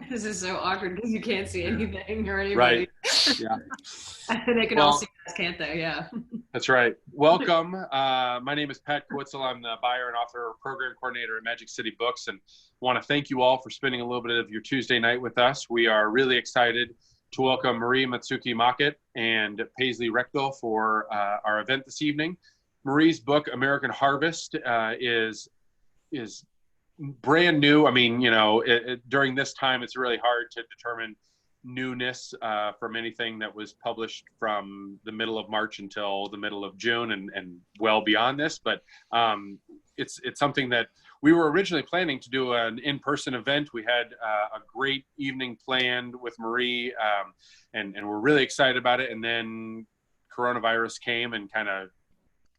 This is so awkward because you can't see anything or Right. anybody. Yeah. They can all see us, can't they? Yeah. That's right. Welcome. My name is Pat Kwitzel. I'm the buyer and author program coordinator at Magic City Books, and want to thank you all for spending a little bit of your Tuesday night with us. We are really excited to welcome Marie Mutsuki Mockett and Paisley Rekdal for our event this evening. Marie's book, American Harvest, is brand new. I mean, you know, during this time, it's really hard to determine newness from anything that was published from the middle of March until the middle of June and well beyond this. But it's something that we were originally planning to do an in-person event. We had a great evening planned with Marie, and we're really excited about it. And then coronavirus came and kind of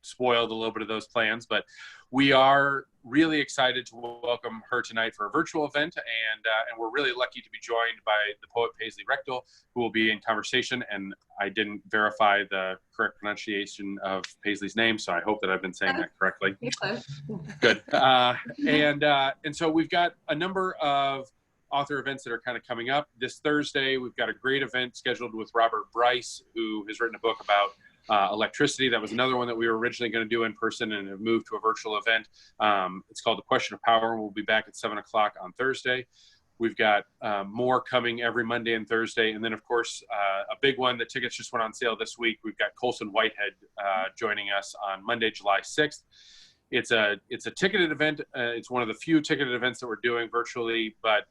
spoiled a little bit of those plans, but we are really excited to welcome her tonight for a virtual event, and we're really lucky to be joined by the poet Paisley Rekdal, who will be in conversation. And I didn't verify the correct pronunciation of Paisley's name, so I hope that I've been saying that correctly. Good. And so we've got a number of author events that are kind of coming up. This Thursday, we've got a great event scheduled with Robert Bryce, who has written a book about electricity. That was another one that we were originally going to do in person and have moved to a virtual event. It's called The Question of Power, and we'll be back at 7 o'clock on Thursday. We've got more coming every Monday and Thursday. And then, of course, a big one, the tickets just went on sale this week. We've got Colson Whitehead joining us on Monday, July 6th. It's a ticketed event. It's one of the few ticketed events that we're doing virtually, but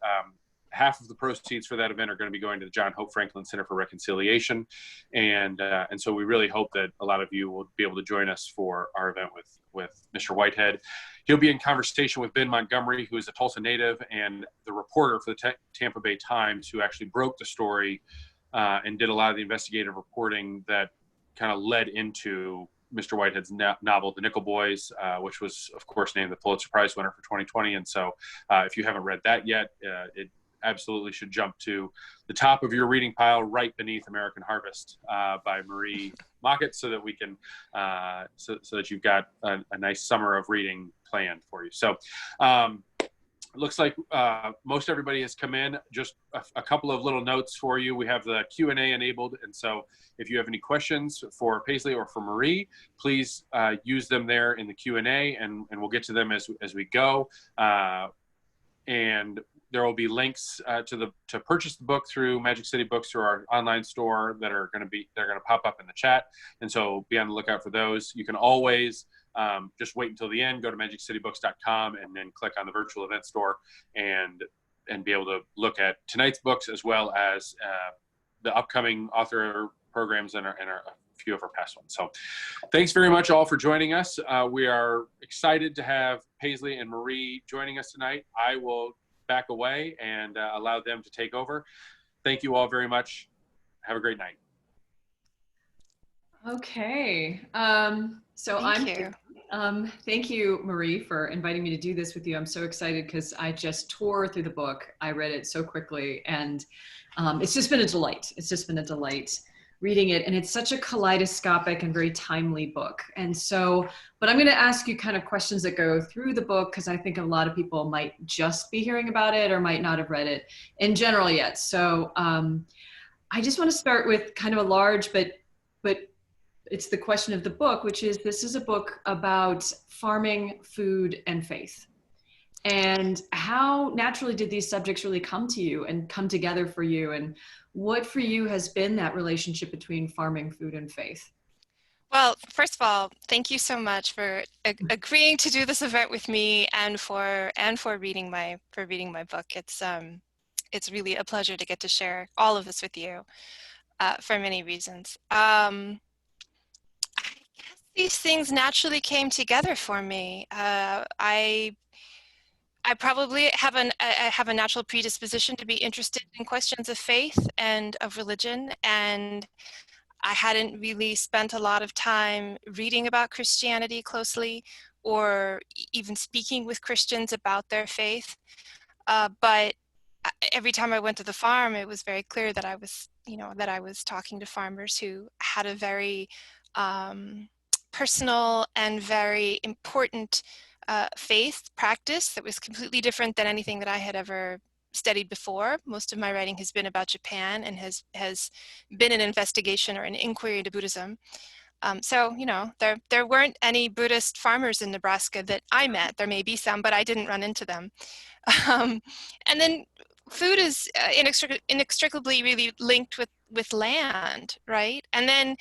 half of the proceeds for that event are going to be going to the John Hope Franklin Center for Reconciliation. And so we really hope that a lot of you will be able to join us for our event with Mr. Whitehead. He'll be in conversation with Ben Montgomery, who is a Tulsa native and the reporter for the Tampa Bay Times, who actually broke the story and did a lot of the investigative reporting that kind of led into Mr. Whitehead's novel, The Nickel Boys, which was, of course, named the Pulitzer Prize winner for 2020. And so if you haven't read that yet, it absolutely should jump to the top of your reading pile right beneath American Harvest by Marie Mockett, so that we can so that you've got a nice summer of reading planned for you. So it looks like most everybody has come in. Just a couple of little notes for you. We have the Q&A enabled, and so if you have any questions for Paisley or for Marie, please use them there in the Q&A, and we'll get to them as we go. And there will be links to purchase the book through Magic City Books, through our online store, that are going to pop up in the chat. And so be on the lookout for those. You can always just wait until the end, go to magiccitybooks.com, and then click on the virtual event store and be able to look at tonight's books, as well as the upcoming author programs and a few of our past ones. So thanks very much all for joining us. We are excited to have Paisley and Marie joining us tonight. I will back away and allow them to take over. Thank you all very much. Have a great night. Okay. Thank you, Marie, for inviting me to do this with you. I'm so excited because I just tore through the book. I read it so quickly, and it's just been a delight. It's just been a delight reading it. And it's such a kaleidoscopic and very timely book. And so, but I'm going to ask you kind of questions that go through the book, because I think a lot of people might just be hearing about it or might not have read it in general yet. So I just want to start with kind of a large, but it's the question of the book, which is, this is a book about farming, food, and faith. And how naturally did these subjects really come to you and come together for you? And what for you has been that relationship between farming, food, and faith? Well, first of all, thank you so much for agreeing to do this event with me, and for reading my book. It's really a pleasure to get to share all of this with you for many reasons. I guess these things naturally came together for me. I probably have a natural predisposition to be interested in questions of faith and of religion, and I hadn't really spent a lot of time reading about Christianity closely, or even speaking with Christians about their faith. But every time I went to the farm, it was very clear that I was talking to farmers who had a very personal and very important faith practice that was completely different than anything that I had ever studied before. Most of my writing has been about Japan and has been an investigation or an inquiry into Buddhism. So, you know, there weren't any Buddhist farmers in Nebraska that I met. There may be some, but I didn't run into them. And then food is inextricably really linked with land, right? And then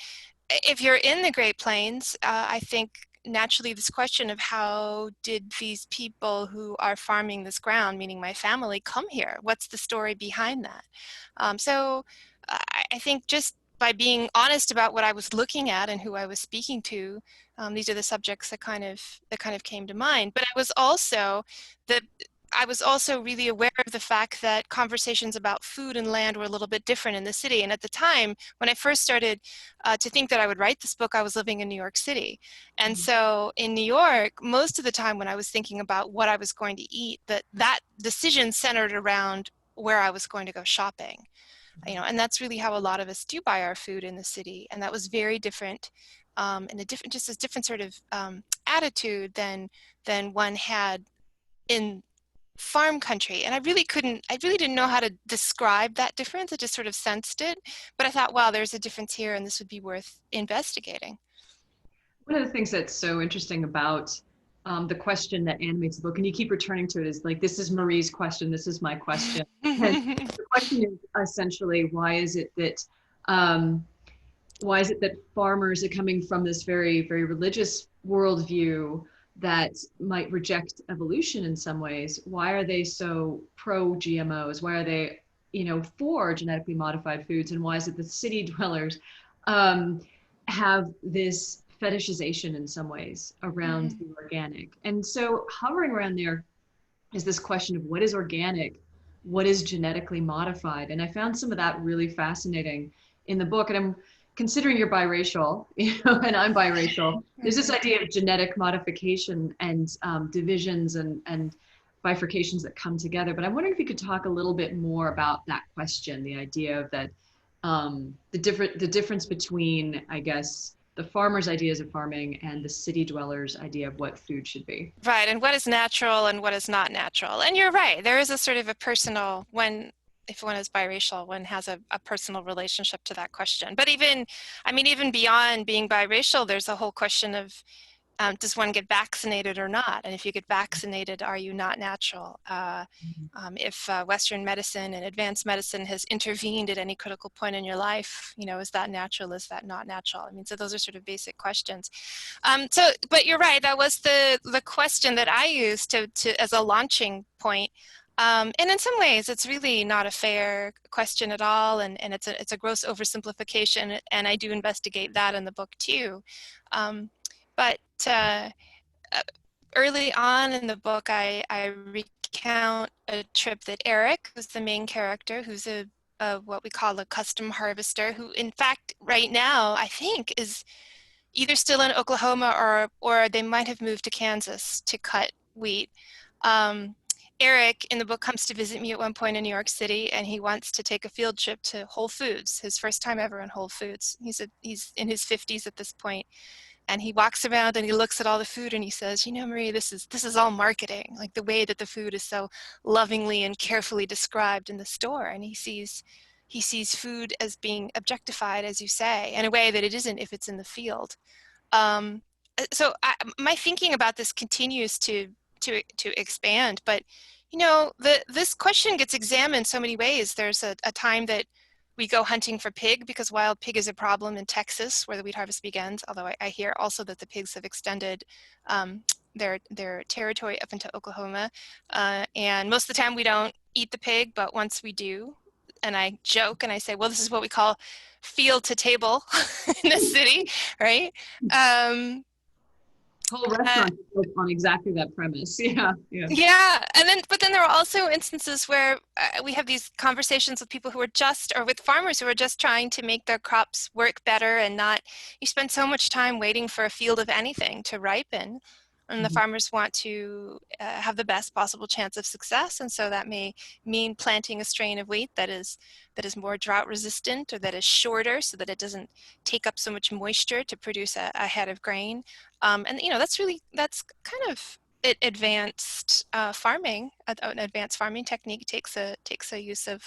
if you're in the Great Plains, I think naturally this question of how did these people who are farming this ground, meaning my family, come here? What's the story behind that? So I think just by being honest about what I was looking at and who I was speaking to, these are the subjects that kind of came to mind. But I was also really aware of the fact that conversations about food and land were a little bit different in the city. And at the time, when I first started to think that I would write this book, I was living in New York City. And so in New York, most of the time when I was thinking about what I was going to eat, that decision centered around where I was going to go shopping. You know, and that's really how a lot of us do buy our food in the city. And that was very different, and just a different sort of attitude than one had in farm country. And I really didn't know how to describe that difference. I just sort of sensed it. But I thought, wow, there's a difference here and this would be worth investigating. One of the things that's so interesting about the question that animates the book, and you keep returning to it, is like, this is Marie's question, this is my question. And the question is essentially, why is it that farmers are coming from this very, very religious worldview that might reject evolution in some ways? Why are they so pro GMOs? Why are they, for genetically modified foods? And why is it that city dwellers have this fetishization in some ways around the organic? And so hovering around there is this question of what is organic, what is genetically modified? And I found some of that really fascinating in the book. And I'm considering you're biracial, and I'm biracial. There's this idea of genetic modification and divisions and bifurcations that come together. But I'm wondering if you could talk a little bit more about that question, the idea of that, the difference between, I guess, the farmer's ideas of farming and the city dweller's idea of what food should be. Right, and what is natural and what is not natural. And you're right, there is a sort of a personal, if one is biracial, one has a personal relationship to that question. But even beyond being biracial, there's a whole question of, does one get vaccinated or not? And if you get vaccinated, are you not natural? If Western medicine and advanced medicine has intervened at any critical point in your life, is that natural? Is that not natural? So those are sort of basic questions. But you're right, that was the question that I used to as a launching point. And in some ways, it's really not a fair question at all, and it's a gross oversimplification, and I do investigate that in the book too. But early on in the book, I recount a trip that Eric, who's the main character, who's a what we call a custom harvester, who in fact right now I think is either still in Oklahoma or they might have moved to Kansas to cut wheat. Eric in the book comes to visit me at one point in New York City, and he wants to take a field trip to Whole Foods, his first time ever in Whole Foods. He's in his 50s at this point. And he walks around and he looks at all the food and he says, Marie, this is all marketing, like the way that the food is so lovingly and carefully described in the store. And he sees food as being objectified, as you say, in a way that it isn't if it's in the field. So my thinking about this continues to expand, but this question gets examined so many ways. There's a time that we go hunting for pig because wild pig is a problem in Texas where the wheat harvest begins, although I hear also that the pigs have extended their territory up into Oklahoma. And most of the time we don't eat the pig, but once we do, and I joke and I say, well, this is what we call field to table in the city, right? Whole restaurant is on exactly that premise. Yeah. But then there are also instances where we have these conversations with people who are with farmers who are just trying to make their crops work better and not, you spend so much time waiting for a field of anything to ripen, and the farmers want to have the best possible chance of success, and so that may mean planting a strain of wheat that is more drought resistant or that is shorter so that it doesn't take up so much moisture to produce a head of grain. And that's kind of advanced farming, an advanced farming technique takes a use of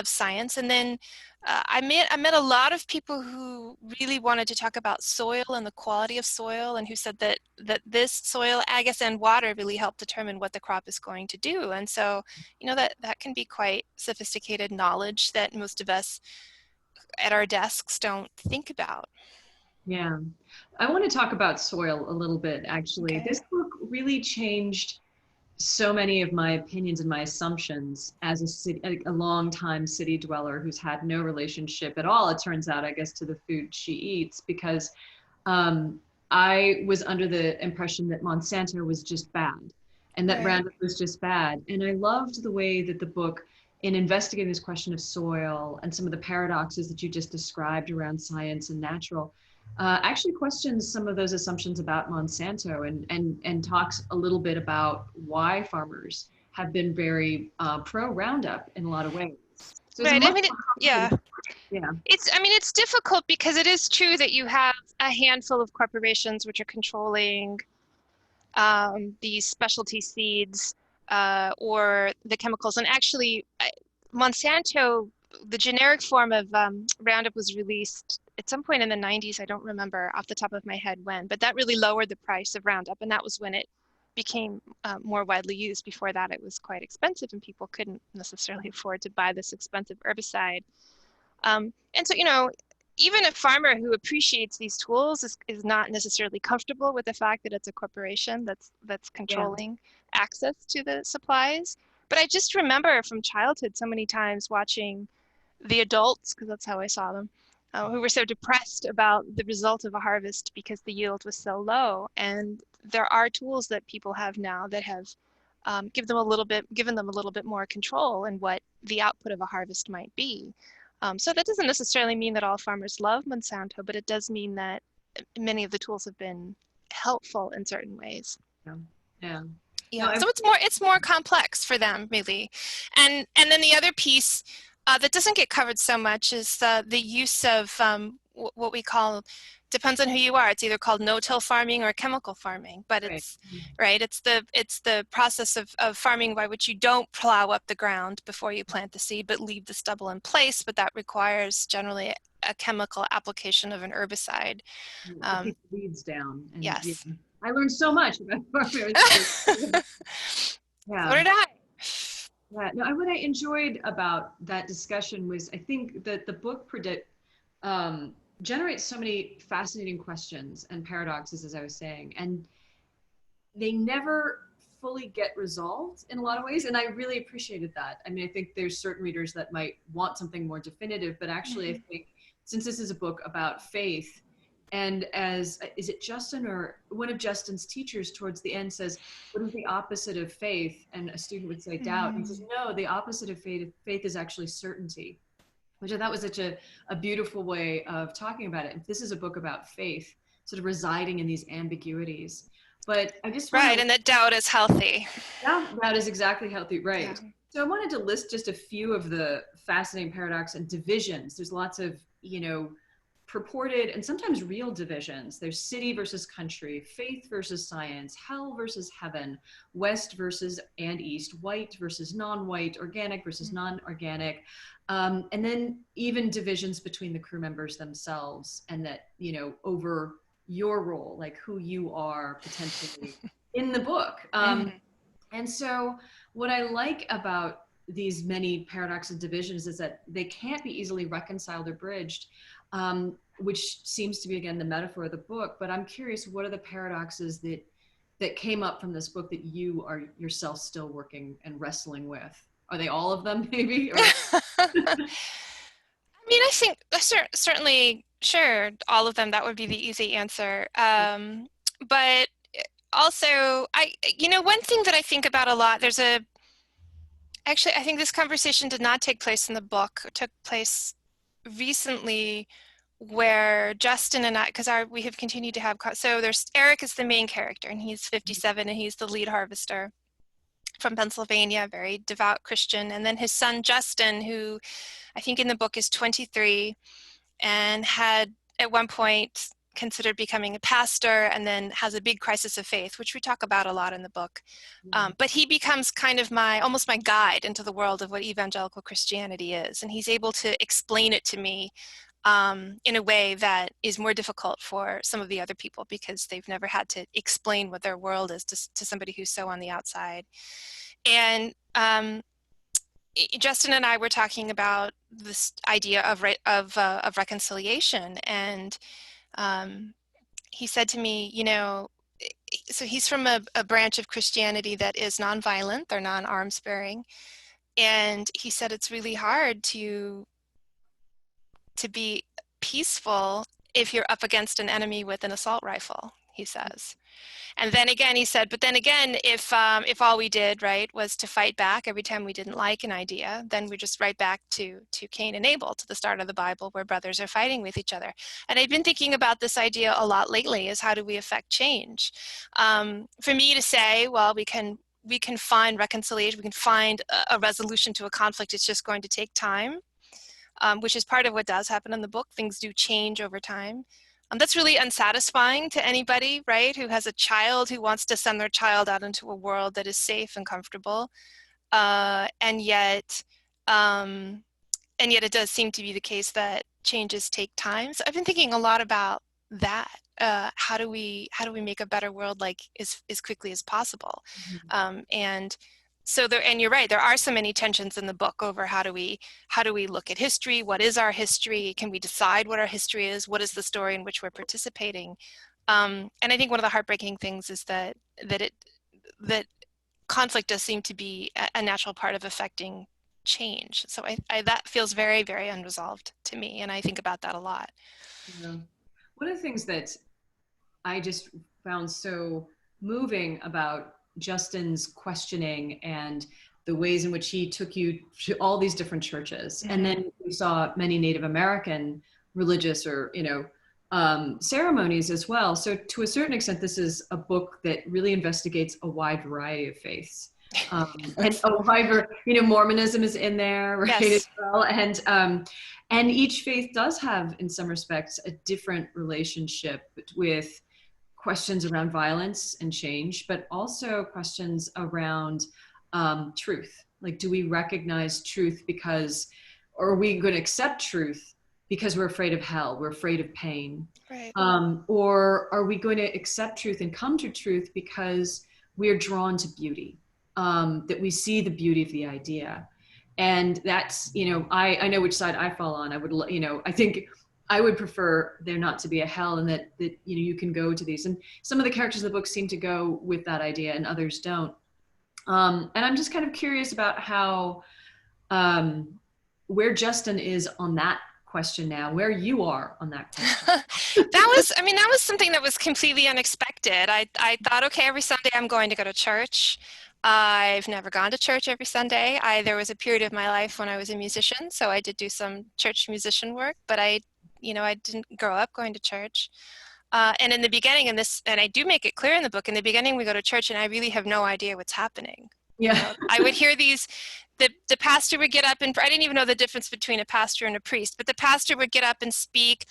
science. And then I met a lot of people who really wanted to talk about soil and the quality of soil, and who said that this soil, I guess, and water really help determine what the crop is going to do. And so, that can be quite sophisticated knowledge that most of us at our desks don't think about. Yeah. I want to talk about soil a little bit, actually. Okay. This book really changed so many of my opinions and my assumptions as a long-time city dweller who's had no relationship at all, it turns out, I guess, to the food she eats, because I was under the impression that Monsanto was just bad, and that Right. Roundup was just bad. And I loved the way that the book, in investigating this question of soil and some of the paradoxes that you just described around science and natural, actually questions some of those assumptions about Monsanto, and talks a little bit about why farmers have been very pro Roundup in a lot of ways. So it's a Right. much more Yeah. complicated, yeah. It's difficult because it is true that you have a handful of corporations which are controlling these specialty seeds or the chemicals. And actually, Monsanto, the generic form of Roundup, was released at some point in the 90s. I don't remember off the top of my head when, but that really lowered the price of Roundup, and that was when it became more widely used. Before that, it was quite expensive, and people couldn't necessarily afford to buy this expensive herbicide. And so, even a farmer who appreciates these tools is not necessarily comfortable with the fact that it's a corporation that's controlling access to the supplies. But I just remember from childhood so many times watching the adults, because that's how I saw them, who were so depressed about the result of a harvest because the yield was so low. And there are tools that people have now that have given them a little bit more control in what the output of a harvest might be. So that doesn't necessarily mean that all farmers love Monsanto, but it does mean that many of the tools have been helpful in certain ways. Yeah. Yeah. No, So it's more complex for them, really. And then the other piece that doesn't get covered so much is the use of what we call, depends on who you are, it's either called no-till farming or chemical farming, but it's right. It's the process of farming by which you don't plow up the ground before you plant the seed, but leave the stubble in place. But that requires generally a chemical application of an herbicide. to keep the weeds down. And Yes. I learned so much about farmers. So did I. Yeah, no, what I enjoyed about that discussion was, I think that the book generates so many fascinating questions and paradoxes, as I was saying, and they never fully get resolved in a lot of ways. And I really appreciated that. I mean, I think there's certain readers that might want something more definitive, but actually I think since this is a book about faith, and is it Justin, or one of Justin's teachers towards the end says, what is the opposite of faith? And a student would say doubt. And he says, no, the opposite of faith is actually certainty, which I thought was such a beautiful way of talking about it. If this is a book about faith, sort of residing in these ambiguities. But I just and that doubt is healthy. Doubt is exactly healthy, right? Yeah. So I wanted to list just a few of the fascinating paradox and divisions. There's lots of, purported and sometimes real divisions. There's city versus country, faith versus science, hell versus heaven, west versus and east, white versus non-white, organic versus non-organic. And then even divisions between the crew members themselves, and that, over your role, like who you are potentially in the book. And so what I like about these many paradoxes and divisions is that they can't be easily reconciled or bridged, which seems to be, again, the metaphor of the book. But I'm curious, what are the paradoxes that came up from this book that you are yourself still working and wrestling with? Are they all of them, maybe? Or... I mean, I think certainly, sure, all of them, that would be the easy answer. But also, one thing that I think about a lot, actually, I think this conversation did not take place in the book. It took place recently, where Justin and I, because we have continued to have, so Eric is the main character, and he's 57, and he's the lead harvester from Pennsylvania, very devout Christian. And then his son, Justin, who I think in the book is 23, and had at one point considered becoming a pastor and then has a big crisis of faith, which we talk about a lot in the book. But he becomes kind of almost my guide into the world of what evangelical Christianity is. And he's able to explain it to me in a way that is more difficult for some of the other people because they've never had to explain what their world is to somebody who's so on the outside. And Justin and I were talking about this idea of reconciliation, and he said to me, so he's from a branch of Christianity that is nonviolent, they're non-arms bearing, and he said it's really hard to be peaceful if you're up against an enemy with an assault rifle, he says. And then again, he said, but then again, if all we did, right, was to fight back every time we didn't like an idea, then we're just right back to Cain and Abel, to the start of the Bible, where brothers are fighting with each other. And I've been thinking about this idea a lot lately, is how do we affect change? For me to say, well, we can find reconciliation, we can find a resolution to a conflict, it's just going to take time, which is part of what does happen in the book. Things do change over time. That's really unsatisfying to anybody, right, who has a child who wants to send their child out into a world that is safe and comfortable, and yet it does seem to be the case that changes take time. So I've been thinking a lot about that. How do we make a better world, like as quickly as possible? And so and you're right, there are so many tensions in the book over how do we look at history? What is our history? Can we decide what our history is? What is the story in which we're participating? And I think one of the heartbreaking things is that conflict does seem to be a natural part of affecting change. So I that feels very, very unresolved to me, and I think about that a lot. Yeah. One of the things that I just found so moving about Justin's questioning and the ways in which he took you to all these different churches. And then we saw many Native American religious or, ceremonies as well. So to a certain extent, this is a book that really investigates a wide variety of faiths. And a wide, Mormonism is in there, right? Yes. As well. And each faith does have, in some respects, a different relationship with questions around violence and change, but also questions around truth. Like, do we recognize truth or are we going to accept truth because we're afraid of hell, we're afraid of pain? Right. Or are we going to accept truth and come to truth because we're drawn to beauty, that we see the beauty of the idea? And that's, I know which side I fall on. I would, I think I would prefer there not to be a hell, and that you can go to these. And some of the characters of the book seem to go with that idea and others don't. And I'm just kind of curious about how, where Justin is on that question now, where you are on that question. That was something that was completely unexpected. I thought, okay, every Sunday I'm going to go to church. I've never gone to church every Sunday. There was a period of my life when I was a musician, so I did do some church musician work, but I didn't grow up going to church. And in the beginning, and I do make it clear in the book, in the beginning we go to church and I really have no idea what's happening. Yeah. I would hear the pastor would get up, and I didn't even know the difference between a pastor and a priest, but the pastor would get up and speak,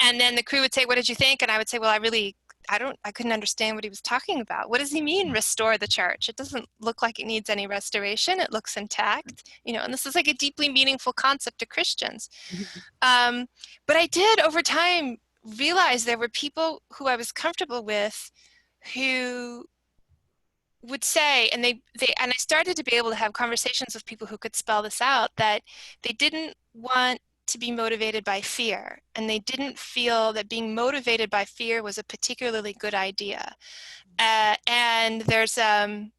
and then the crew would say, what did you think? And I would say, well, I couldn't understand what he was talking about. What does he mean, restore the church? It doesn't look like it needs any restoration. It looks intact, and this is like a deeply meaningful concept to Christians. But I did over time realize there were people who I was comfortable with who would say, and I started to be able to have conversations with people who could spell this out, that they didn't want to be motivated by fear, and they didn't feel that being motivated by fear was a particularly good idea. And there's a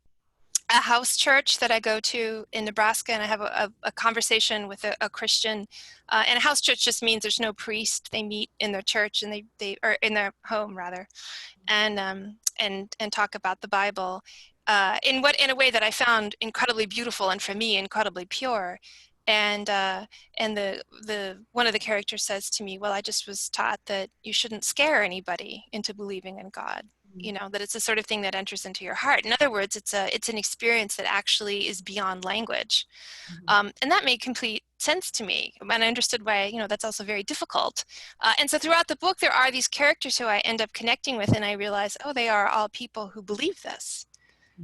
house church that I go to in Nebraska, and I have a conversation with a Christian. And a house church just means there's no priest. They meet in their church, and they or in their home rather, and talk about the Bible in a way that I found incredibly beautiful, and for me incredibly pure. And the one of the characters says to me, well, I just was taught that you shouldn't scare anybody into believing in God. you know, that it's the sort of thing that enters into your heart. In other words, it's an experience that actually is beyond language. And that made complete sense to me. And I understood why, you know, that's also very difficult. And so throughout the book, there are these characters who I end up connecting with, and I realize, oh, they are all people who believe this,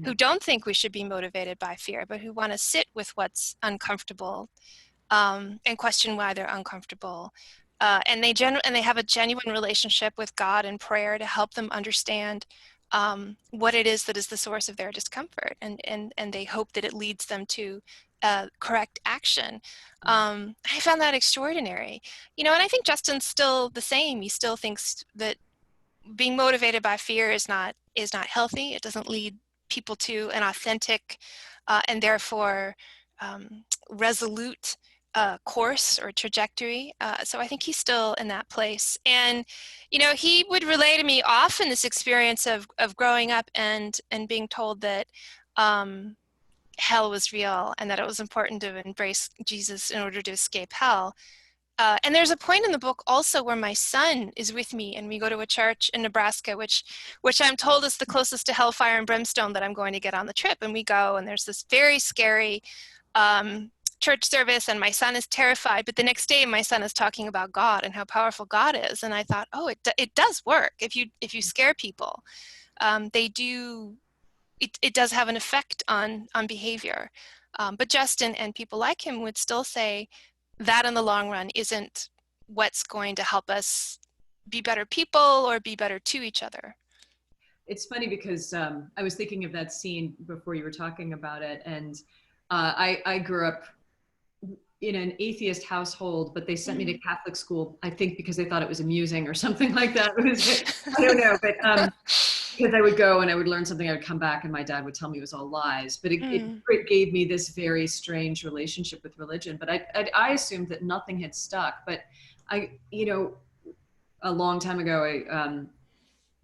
who don't think we should be motivated by fear, but who want to sit with what's uncomfortable and question why they're uncomfortable. And they have a genuine relationship with God and prayer to help them understand what it is that is the source of their discomfort, and they hope that it leads them to correct action. I found that extraordinary, you know, and I think Justin's still the same. He still thinks that being motivated by fear is not healthy. It doesn't lead people to an authentic and therefore resolute course or trajectory. So I think he's still in that place. And, you know, he would relay to me often this experience of growing up and being told that hell was real and that it was important to embrace Jesus in order to escape hell. And there's a point in the book also where my son is with me, and we go to a church in Nebraska, which I'm told is the closest to hellfire and brimstone that I'm going to get on the trip. And we go, and there's this very scary church service, and my son is terrified. But the next day, my son is talking about God and how powerful God is. And I thought, oh, it does work. If you scare people, they do. It does have an effect on behavior. But Justin and people like him would still say that in the long run isn't what's going to help us be better people or be better to each other. It's funny because I was thinking of that scene before you were talking about it, and I grew up in an atheist household, but they sent me to Catholic school, I think because they thought it was amusing or something like that. I don't know, but because I would go and I would learn something, I would come back and my dad would tell me it was all lies. But it gave me this very strange relationship with religion. But I assumed that nothing had stuck. But you know, a long time ago, I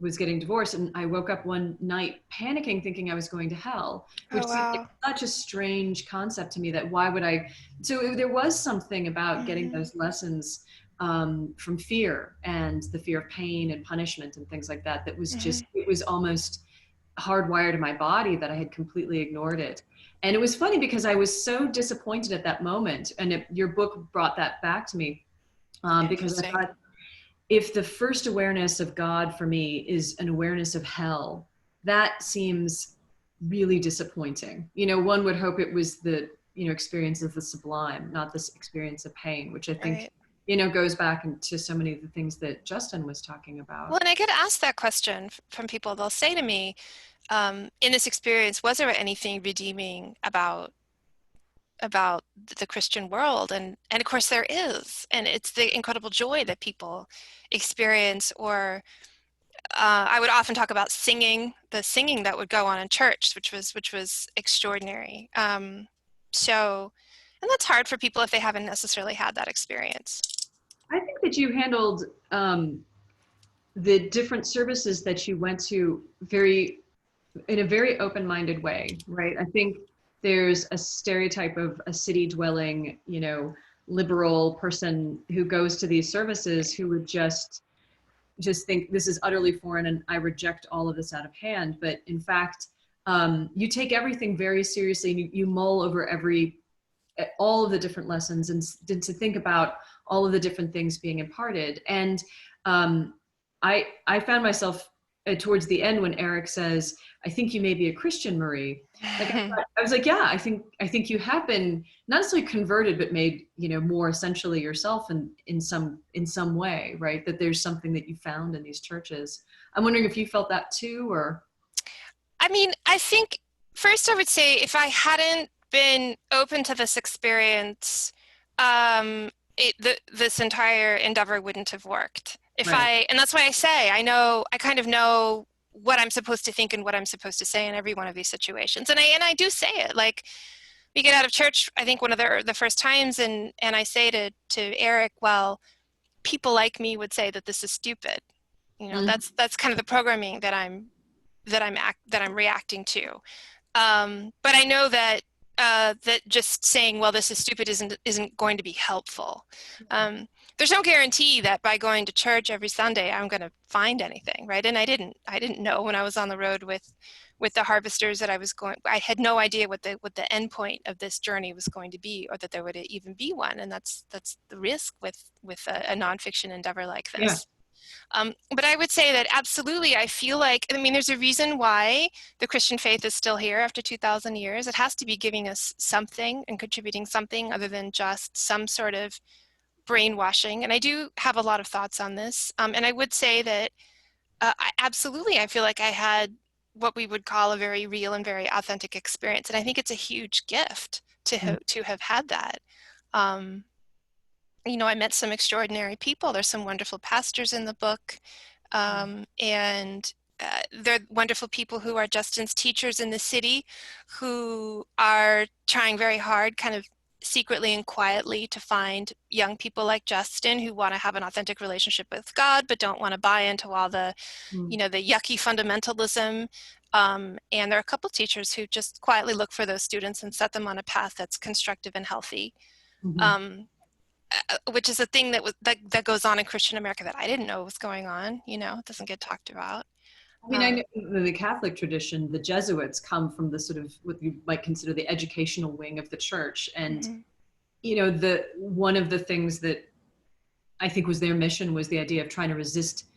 was getting divorced, and I woke up one night panicking, thinking I was going to hell, which seemed like such a strange concept to me. That why would I? So there was something about getting those lessons from fear and the fear of pain and punishment and things like that. That was just, it was almost hardwired in my body that I had completely ignored it. And it was funny because I was so disappointed at that moment, and your book brought that back to me because I thought, if the first awareness of God for me is an awareness of hell, that seems really disappointing. You know, one would hope it was the, you know, experience of the sublime, not this experience of pain, which I think, you know, goes back into so many of the things that Justin was talking about. Well, and I get asked that question from people. They'll say to me, in this experience, was there anything redeeming about the Christian world? And of course there is, and it's the incredible joy that people experience. Or I would often talk about the singing that would go on in church, which was extraordinary. So, and that's hard for people if they haven't necessarily had that experience. I think that you handled the different services that you went to in a very open-minded way, right? I think there's a stereotype of a city-dwelling, you know, liberal person who goes to these services who would just think this is utterly foreign and I reject all of this out of hand. But in fact, you take everything very seriously, and you mull over all of the different lessons and to think about all of the different things being imparted. And I found myself towards the end when Eric says, "I think you may be a Christian, Marie." Like I was like, yeah, I think you have been not necessarily converted, but made, you know, more essentially yourself in some way, right? That there's something that you found in these churches. I'm wondering if you felt that too, or. I mean, I think first I would say if I hadn't been open to this experience, this entire endeavor wouldn't have worked. And that's why I say, I kind of know what I'm supposed to think and what I'm supposed to say in every one of these situations. And I do say it. Like, we get out of church, I think one of the first times, and I say to Eric, well, people like me would say that this is stupid. You know, that's kind of the programming that I'm reacting to. But I know that that just saying, well, this is stupid isn't going to be helpful. There's no guarantee that by going to church every Sunday I'm going to find anything, right? And I didn't know when I was on the road with the harvesters that I had no idea what the end point of this journey was going to be, or that there would even be one. And that's the risk with a nonfiction endeavor like this. Yeah. But I would say that absolutely, I feel like, I mean, there's a reason why the Christian faith is still here after 2,000 years. It has to be giving us something and contributing something other than just some sort of brainwashing. And I do have a lot of thoughts on this. And I would say that I feel like I had what we would call a very real and very authentic experience. And I think it's a huge gift to have had that. You know, I met some extraordinary people. There's some wonderful pastors in the book, and they're wonderful people who are Justin's teachers in the city, who are trying very hard, kind of secretly and quietly, to find young people like Justin who want to have an authentic relationship with God, but don't want to buy into all the, you know, the yucky fundamentalism. And there are a couple teachers who just quietly look for those students and set them on a path that's constructive and healthy. Which is a thing that goes on in Christian America that I didn't know was going on. You know, it doesn't get talked about. I mean, I know in the Catholic tradition, the Jesuits come from the sort of what you might consider the educational wing of the church, and you know, one of the things that I think was their mission was the idea of trying to resist,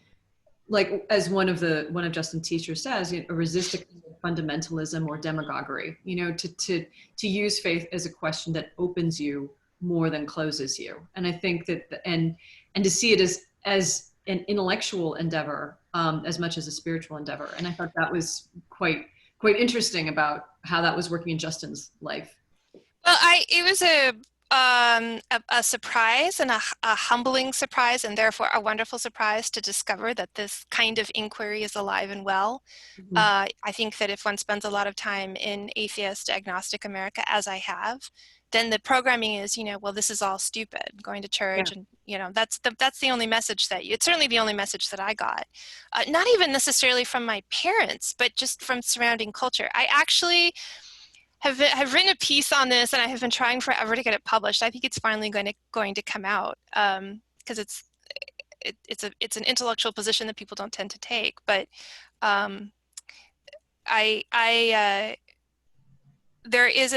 like as one of Justin's teachers says, you know, resist a kind of fundamentalism or demagoguery. You know, to use faith as a question that opens you more than closes you. And I think that and to see it as an intellectual endeavor as much as a spiritual endeavor. And I thought that was quite interesting about how that was working in Justin's life. Well, it was a surprise, and a humbling surprise, and therefore a wonderful surprise to discover that this kind of inquiry is alive and well. I think that if one spends a lot of time in atheist, agnostic America, as I have, then the programming is, you know, well, this is all stupid, going to church, and, you know, that's the only message it's certainly the only message that I got. Not even necessarily from my parents, but just from surrounding culture. I actually have written a piece on this, and I have been trying forever to get it published. I think it's finally going to come out, because it's an intellectual position that people don't tend to take. But there is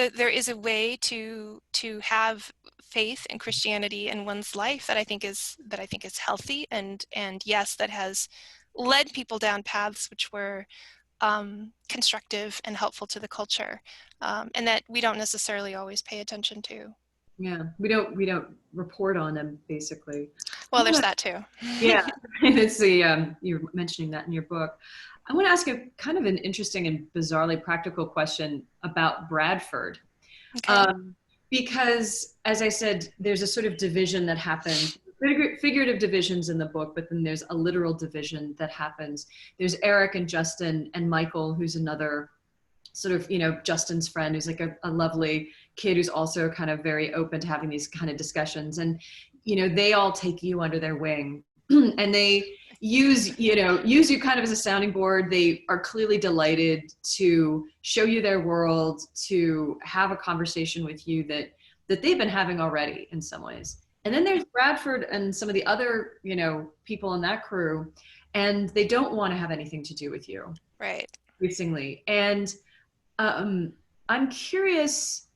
a way to have faith and Christianity in one's life that I think is healthy, and yes, that has led people down paths which were constructive and helpful to the culture, and that we don't necessarily always pay attention to. Yeah, we don't report on them, basically. Well, there's that too. Yeah, it's you're mentioning that in your book. I want to ask a kind of an interesting and bizarrely practical question about Bradford. Okay. Because, as I said, there's a sort of division that happens, figurative divisions in the book, but then there's a literal division that happens. There's Eric and Justin and Michael, who's another sort of, you know, Justin's friend, who's like a lovely kid who's also kind of very open to having these kind of discussions. And, you know, they all take you under their wing and they use you kind of as a sounding board. They are clearly delighted to show you their world, to have a conversation with you that they've been having already in some ways. And then there's Bradford and some of the other, you know, people in that crew, and they don't want to have anything to do with you. Right. Increasingly. And I'm curious,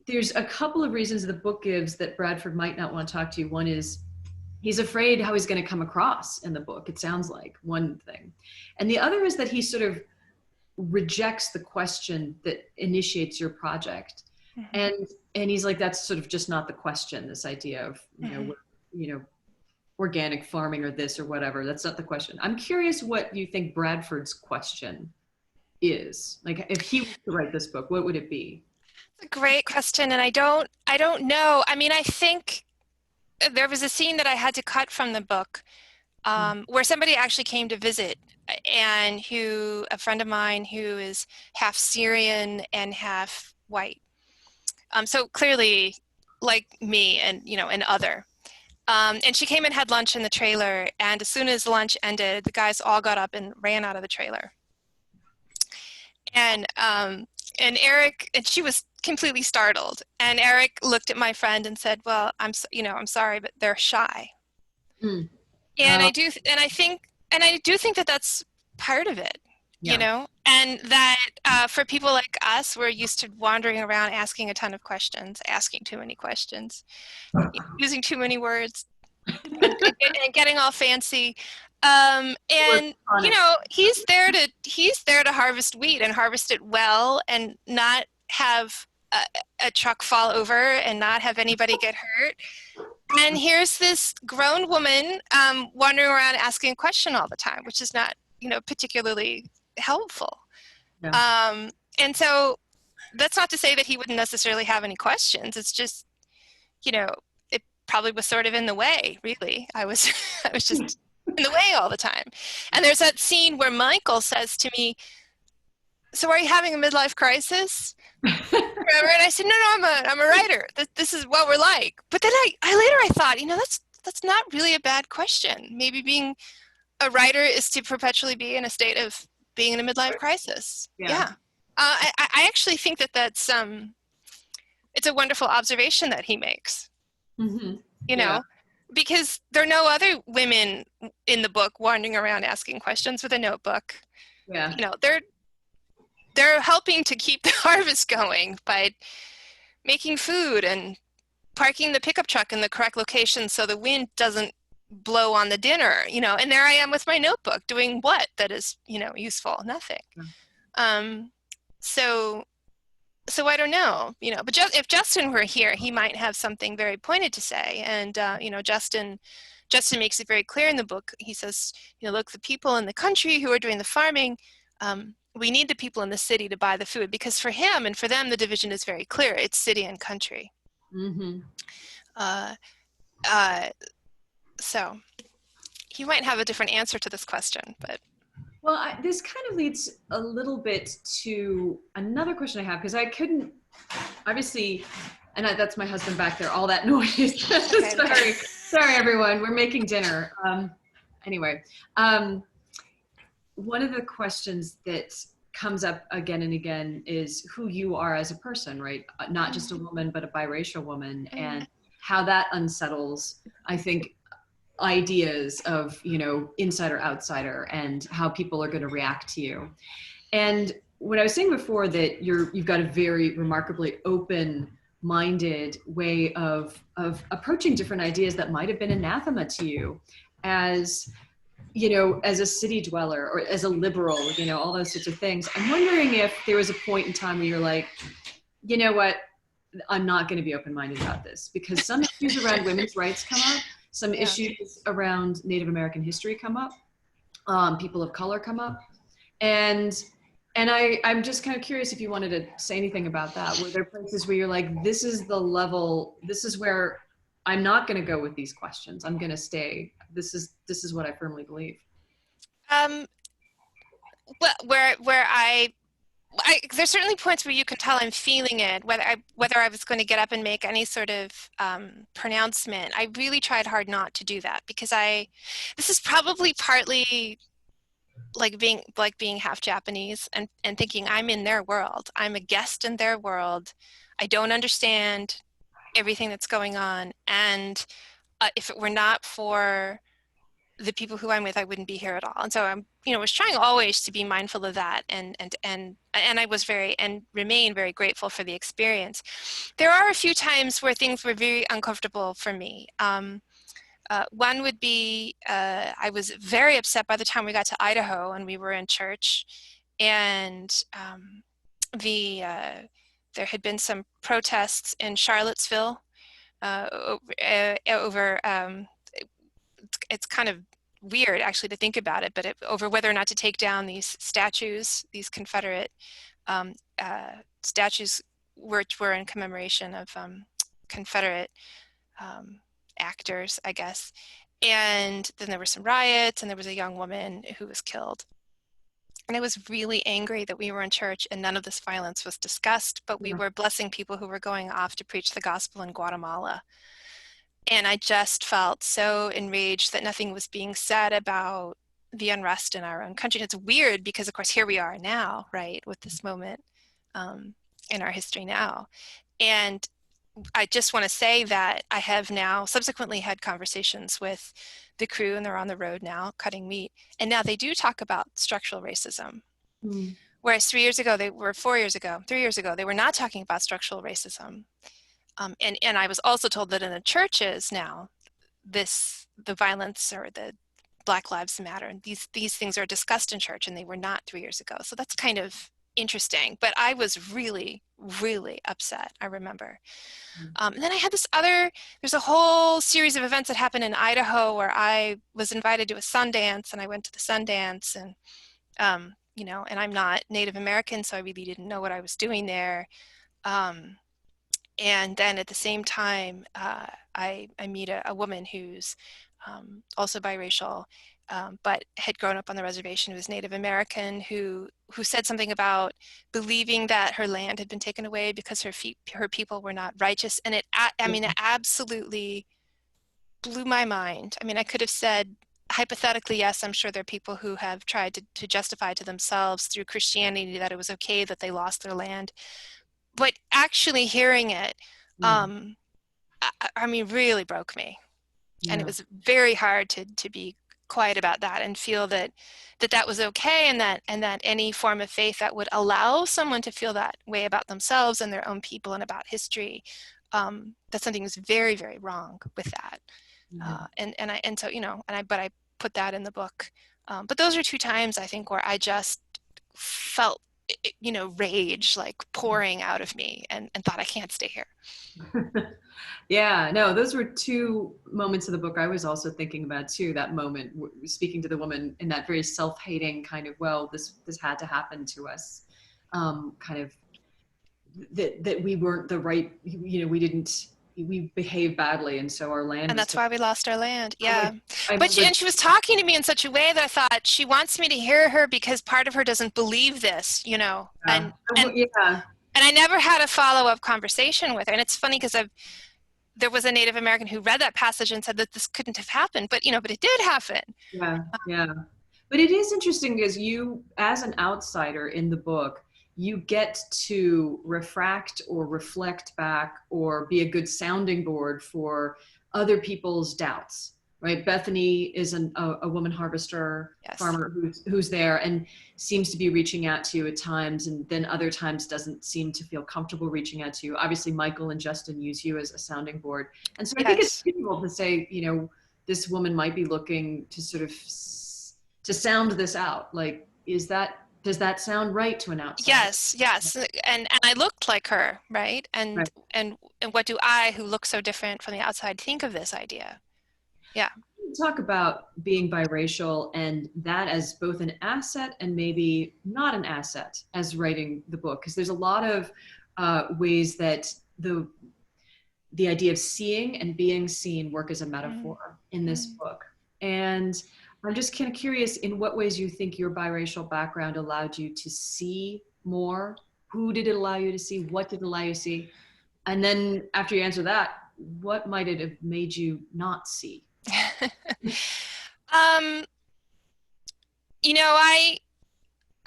there's a couple of reasons the book gives that Bradford might not want to talk to you. One is he's afraid how he's going to come across in the book, it sounds like, one thing. And the other is that he sort of rejects the question that initiates your project. And he's like, that's sort of just not the question, this idea of, you know, organic farming or this or whatever. That's not the question. I'm curious what you think Bradford's question is. Like, if he were to write this book, what would it be? It's a great question, and I don't know. I mean, I think there was a scene that I had to cut from the book where somebody actually came to visit, and a friend of mine who is half Syrian and half white. So clearly like me and, you know, and other. And she came and had lunch in the trailer, and as soon as lunch ended, the guys all got up and ran out of the trailer. And Eric, and she was completely startled. And Eric looked at my friend and said, well, I'm sorry, but they're shy. Mm. And I do think that that's part of it, you know, and that for people like us, we're used to wandering around asking a ton of questions, asking too many questions, using too many words, and getting all fancy. And you know, he's there to harvest wheat and harvest it well, and not have a truck fall over and not have anybody get hurt. And here's this grown woman wandering around asking a question all the time, which is not, you know, particularly helpful. And so that's not to say that he wouldn't necessarily have any questions. It's just, you know, it probably was sort of in the way, really. I was just in the way all the time. And there's that scene where Michael says to me, so are you having a midlife crisis? And I said, no, I'm a writer. This is what we're like. But then I thought, you know, that's not really a bad question. Maybe being a writer is to perpetually be in a state of being in a midlife crisis. Yeah. I actually think that's it's a wonderful observation that he makes. Mm-hmm. You know, because there are no other women in the book wandering around asking questions with a notebook. Yeah. You know, they're helping to keep the harvest going by making food and parking the pickup truck in the correct location so the wind doesn't blow on the dinner, you know, and there I am with my notebook doing what that is, you know, useful? Nothing. So I don't know, you know, but if Justin were here, he might have something very pointed to say. And, you know, Justin makes it very clear in the book. He says, you know, look, the people in the country who are doing the farming, we need the people in the city to buy the food, because for him and for them, the division is very clear. It's city and country. Mm-hmm. So he might have a different answer to this question, but. Well, this kind of leads a little bit to another question I have, because I couldn't, obviously, and that's my husband back there, all that noise. Sorry, everyone, we're making dinner. Anyway, one of the questions that comes up again and again is who you are as a person, right? Not just a woman, but a biracial woman, and how that unsettles, I think, ideas of, you know, insider outsider and how people are going to react to you. And what I was saying before, that you've got a very remarkably open-minded way of approaching different ideas that might have been anathema to you as, you know, as a city dweller or as a liberal, you know, all those sorts of things. I'm wondering if there was a point in time where you're like, you know what, I'm not going to be open-minded about this, because some issues around women's rights come up. Some issues around Native American history come up, people of color come up, and I'm just kind of curious if you wanted to say anything about that. Were there places where you're like, this is the level, this is where I'm not going to go with these questions, I'm going to stay. This is what I firmly believe. Well, where there's certainly points where you can tell I'm feeling it, whether I was going to get up and make any sort of pronouncement. I really tried hard not to do that, because this is probably partly like being half Japanese and thinking I'm in their world. I'm a guest in their world. I don't understand everything that's going on. And if it were not for the people who I'm with, I wouldn't be here at all. And so I'm, you know, was trying always to be mindful of that, and I was remain very grateful for the experience. There are a few times where things were very uncomfortable for me. One would be, I was very upset by the time we got to Idaho and we were in church, and there had been some protests in Charlottesville over it's kind of weird actually to think about it, but over whether or not to take down these statues, these Confederate statues, which were in commemoration of Confederate actors, I guess. And then there were some riots, and there was a young woman who was killed. And I was really angry that we were in church and none of this violence was discussed, but we were blessing people who were going off to preach the gospel in Guatemala. And I just felt so enraged that nothing was being said about the unrest in our own country. And it's weird because, of course, here we are now, right, with this moment. in our history now. And I just want to say that I have now subsequently had conversations with the crew, and they're on the road now cutting meat. And now they do talk about structural racism. Mm. Whereas 3 years ago, they were not talking about structural racism. And I was also told that in the churches now, the violence or the Black Lives Matter, and these things are discussed in church, and they were not 3 years ago. So that's kind of interesting. But I was really, really upset, I remember. And then I had there's a whole series of events that happened in Idaho where I was invited to a Sundance, and I went to the Sundance, and and I'm not Native American, so I really didn't know what I was doing there. And then at the same time, I meet a woman who's also biracial, but had grown up on the reservation, who was Native American, who said something about believing that her land had been taken away because her people were not righteous. And it absolutely blew my mind. I mean, I could have said, hypothetically, yes, I'm sure there are people who have tried to justify to themselves through Christianity that it was okay that they lost their land. But actually hearing it, I mean, really broke me. Yeah. And it was very hard to be quiet about that and feel that was okay, and that any form of faith that would allow someone to feel that way about themselves and their own people and about history, that something was very, very wrong with that. But I put that in the book. But those are two times, I think, where I just felt rage like pouring out of me, and thought, I can't stay here. Yeah, no, those were two moments of the book I was also thinking about too. That moment, speaking to the woman in that very self-hating kind of, well, this had to happen to us, kind of that we weren't the right, we behaved badly, and so our land. And that's why we lost our land. Yeah. But she was talking to me in such a way that I thought, she wants me to hear her because part of her doesn't believe this, And I never had a follow-up conversation with her. And it's funny because there was a Native American who read that passage and said that this couldn't have happened, but it did happen. Yeah. But it is interesting because you, as an outsider in the book, you get to refract or reflect back or be a good sounding board for other people's doubts, right? Bethany is a woman harvester, yes. farmer who's there and seems to be reaching out to you at times, and then other times doesn't seem to feel comfortable reaching out to you. Obviously, Michael and Justin use you as a sounding board. And so I think it's difficult to say, this woman might be looking to sort of to sound this out. Like, does that sound right to an outsider? Yes. And I looked like her, right? And what do I, who look so different from the outside, think of this idea? Yeah. Talk about being biracial and that as both an asset and maybe not an asset as writing the book, because there's a lot of ways that the idea of seeing and being seen work as a metaphor in this book. And I'm just kind of curious in what ways you think your biracial background allowed you to see more. Who did it allow you to see? What did it allow you to see? And then after you answer that, what might it have made you not see?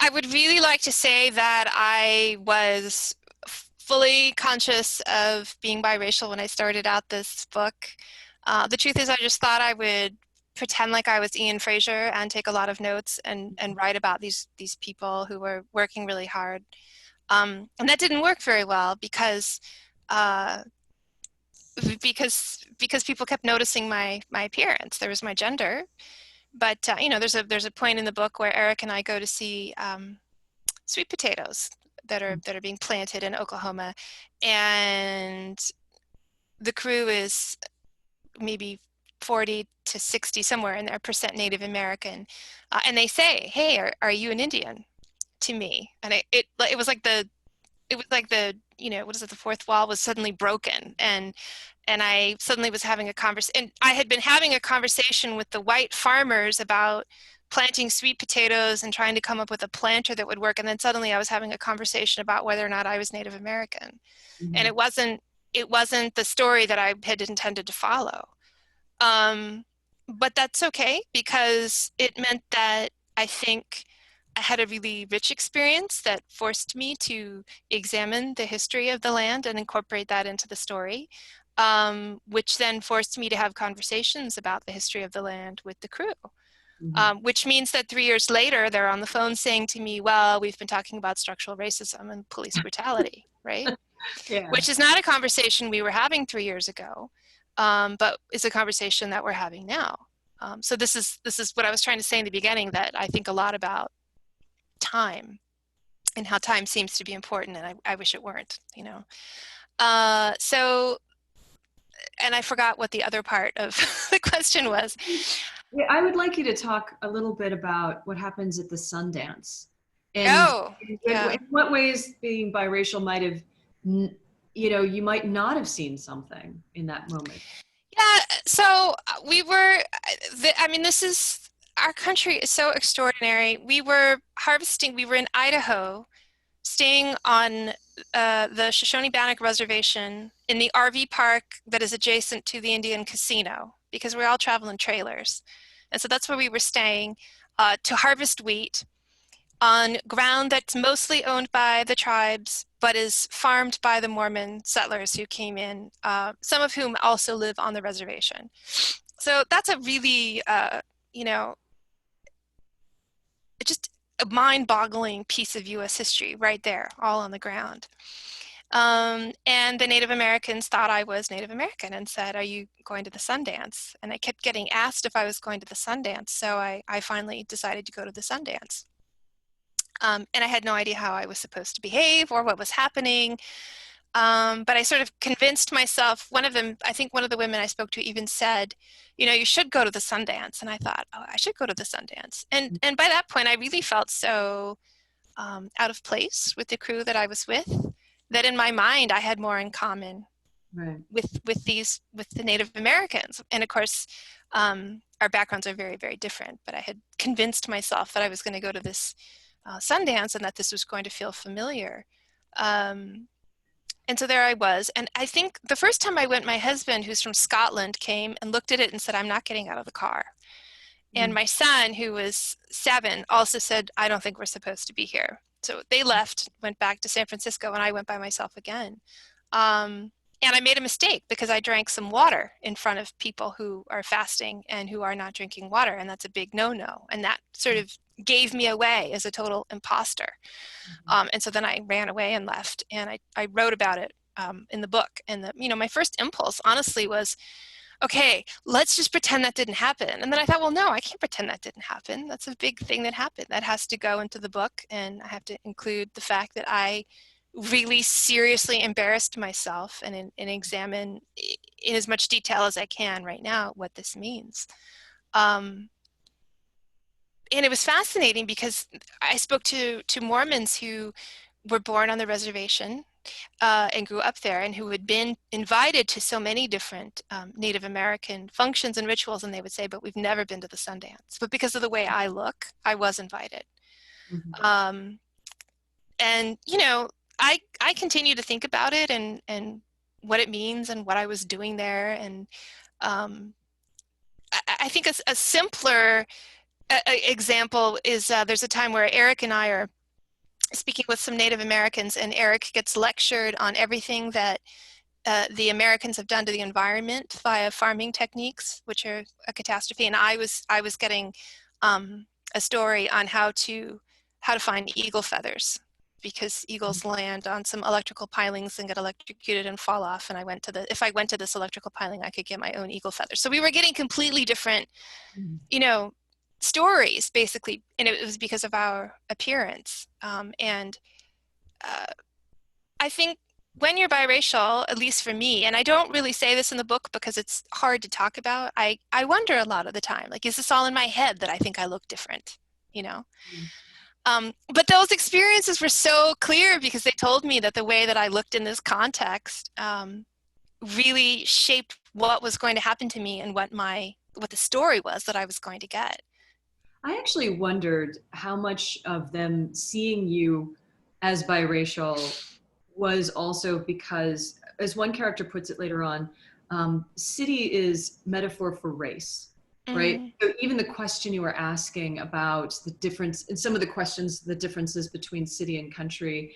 I would really like to say that I was fully conscious of being biracial when I started out this book. The truth is, I just thought I would pretend like I was Ian Fraser and take a lot of notes and write about these people who were working really hard. And that didn't work very well because people kept noticing my appearance. There was my gender, but there's a point in the book where Eric and I go to see sweet potatoes that are being planted in Oklahoma, and the crew is maybe 40 to 60, somewhere in there, % Native American, and they say, "Hey, are you an Indian?" to me, and it was like the the fourth wall was suddenly broken, and I suddenly was having a conversation, and I had been having a conversation with the white farmers about planting sweet potatoes and trying to come up with a planter that would work, and then suddenly I was having a conversation about whether or not I was Native American. And it wasn't the story that I had intended to follow. But that's okay, because it meant that I think I had a really rich experience that forced me to examine the history of the land and incorporate that into the story, which then forced me to have conversations about the history of the land with the crew. Which means that 3 years later, they're on the phone saying to me, well, we've been talking about structural racism and police brutality, right? Yeah. Which is not a conversation we were having 3 years ago, but is a conversation that we're having now. So this is what I was trying to say in the beginning, that I think a lot about time and how time seems to be important, and I wish it weren't, you know. So, and I forgot what the other part of the question was. Yeah, I would like you to talk a little bit about what happens at the Sundance, and Oh, yeah. in what ways being biracial might have, you know, you might not have seen something in that moment. Yeah, so we were, I mean, this is, our country is so extraordinary. We were harvesting, we were in Idaho, staying on the Shoshone-Bannock Reservation in the RV park that is adjacent to the Indian Casino, because we all travel in trailers. And so that's where we were staying to harvest wheat on ground that's mostly owned by the tribes, but is farmed by the Mormon settlers who came in, some of whom also live on the reservation. So that's a really, you know, just a mind-boggling piece of U.S. history right there, all on the ground. And the Native Americans thought I was Native American and said, are you going to the Sundance? And I kept getting asked if I was going to the Sundance, so I finally decided to go to the Sundance. And I had no idea how I was supposed to behave or what was happening. But I sort of convinced myself. One of them, I think one of the women I spoke to even said, you know, you should go to the Sundance. And I thought, oh, I should go to the Sundance. And by that point, I really felt so out of place with the crew that I was with, that in my mind, I had more in common with the Native Americans. And of course, our backgrounds are very, very different. But I had convinced myself that I was going to go to this Sundance and that this was going to feel familiar. And so there I was. And I think the first time I went, my husband, who's from Scotland, came and looked at it and said, I'm not getting out of the car. And my son, who was 7, also said, I don't think we're supposed to be here. So they left, went back to San Francisco, and I went by myself again. And I made a mistake because I drank some water in front of people who are fasting and who are not drinking water, and that's a big no-no. And that sort of gave me away as a total imposter. And so then I ran away and left, and I wrote about it in the book. And my first impulse, honestly, was, okay, let's just pretend that didn't happen. And then I thought, well, no, I can't pretend that didn't happen. That's a big thing that happened. That has to go into the book, and I have to include the fact that I really seriously embarrassed myself and examine in as much detail as I can right now what this means. And it was fascinating because I spoke to Mormons who were born on the reservation and grew up there, and who had been invited to so many different Native American functions and rituals, and they would say, but we've never been to the Sundance. But because of the way I look, I was invited. And, I continue to think about it and what it means and what I was doing there. And I think a simpler example is there's a time where Eric and I are speaking with some Native Americans, and Eric gets lectured on everything that the Americans have done to the environment via farming techniques, which are a catastrophe. And I was getting a story on how to find eagle feathers, because eagles land on some electrical pilings and get electrocuted and fall off. And if I went to this electrical piling, I could get my own eagle feathers. So we were getting completely different, stories, basically, and it was because of our appearance. And I think when you're biracial, at least for me, and I don't really say this in the book because it's hard to talk about, I wonder a lot of the time, like, is this all in my head that I think I look different, But those experiences were so clear because they told me that the way that I looked in this context really shaped what was going to happen to me and what the story was that I was going to get. I actually wondered how much of them seeing you as biracial was also because, as one character puts it later on, city is metaphor for race. right? Mm. So even the question you were asking about the difference, and some of the questions, the differences between city and country,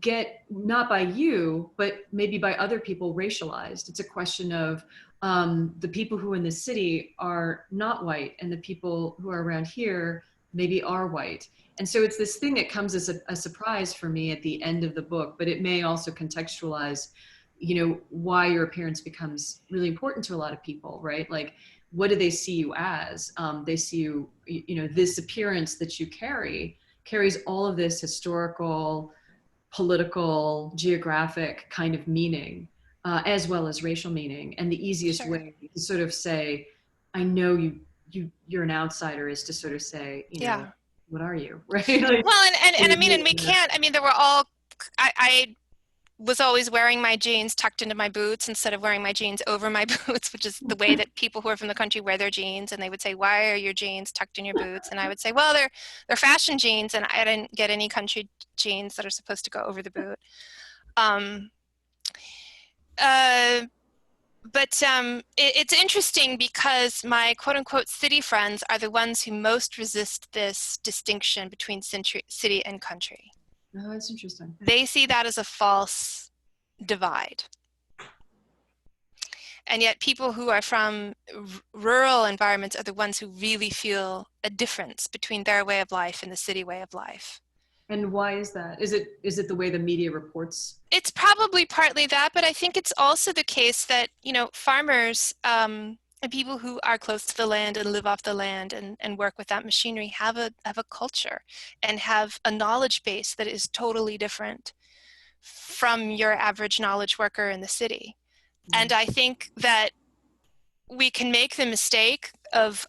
get not by you, but maybe by other people racialized. It's a question of the people who are in the city are not white, and the people who are around here maybe are white. And so it's this thing that comes as a surprise for me at the end of the book, but it may also contextualize, why your appearance becomes really important to a lot of people, right? Like, what do they see you as? They see you, this appearance that you carries all of this historical, political, geographic kind of meaning, as well as racial meaning. And the easiest Sure. way to sort of say, I know you're an outsider, is to sort of say, Yeah. what are you, right? Like, Well, and I mean, and we can't, I mean, there were all, I was always wearing my jeans tucked into my boots instead of wearing my jeans over my boots, which is the way that people who are from the country wear their jeans. And they would say, "Why are your jeans tucked in your boots?" And I would say, "Well, they're fashion jeans, and I didn't get any country jeans that are supposed to go over the boot." Um, uh, it's interesting because my quote unquote city friends are the ones who most resist this distinction between city and country. Oh, that's interesting. They see that as a false divide. And yet people who are from rural environments are the ones who really feel a difference between their way of life and the city way of life. And why is that? Is it the way the media reports? It's probably partly that, but I think it's also the case that, farmers and people who are close to the land and live off the land and work with that machinery have a culture and have a knowledge base that is totally different from your average knowledge worker in the city. And I think that we can make the mistake of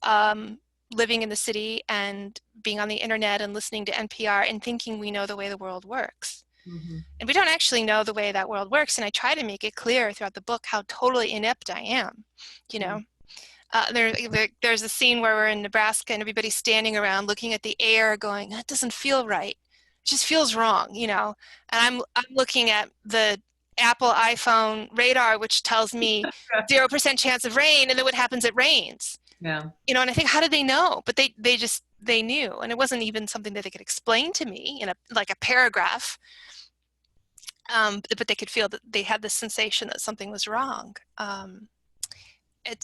living in the city and being on the internet and listening to NPR and thinking we know the way the world works. Mm-hmm. And we don't actually know the way that world works. And I try to make it clear throughout the book how totally inept I am. There's a scene where we're in Nebraska and everybody's standing around looking at the air going, that doesn't feel right. It just feels wrong, And I'm looking at the Apple iPhone radar, which tells me 0% chance of rain, and then what happens? It rains. Yeah. And I think, how did they know? But they knew, and it wasn't even something that they could explain to me in a paragraph. But they could feel that they had this sensation that something was wrong.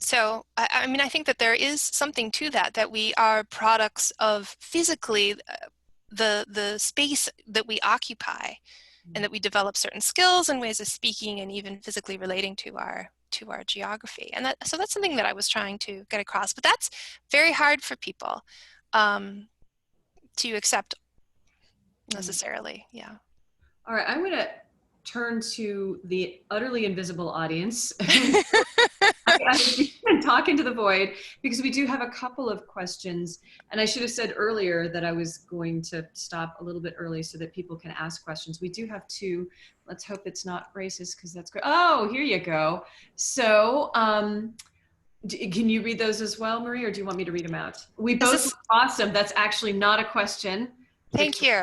So I think that there is something to that we are products of physically the space that we occupy, and that we develop certain skills and ways of speaking and even physically relating to our geography. And so that's something that I was trying to get across, but that's very hard for people to accept necessarily. Yeah. All right, I'm going to turn to the utterly invisible audience. I've been talking to the void because we do have a couple of questions, and I should have said earlier that I was going to stop a little bit early so that people can ask questions. We do have two. Let's hope it's not racist, because that's great. Oh, here you go. So can you read those as well, Marie, or do you want me to read them out? We both look awesome. That's actually not a question. Thank you.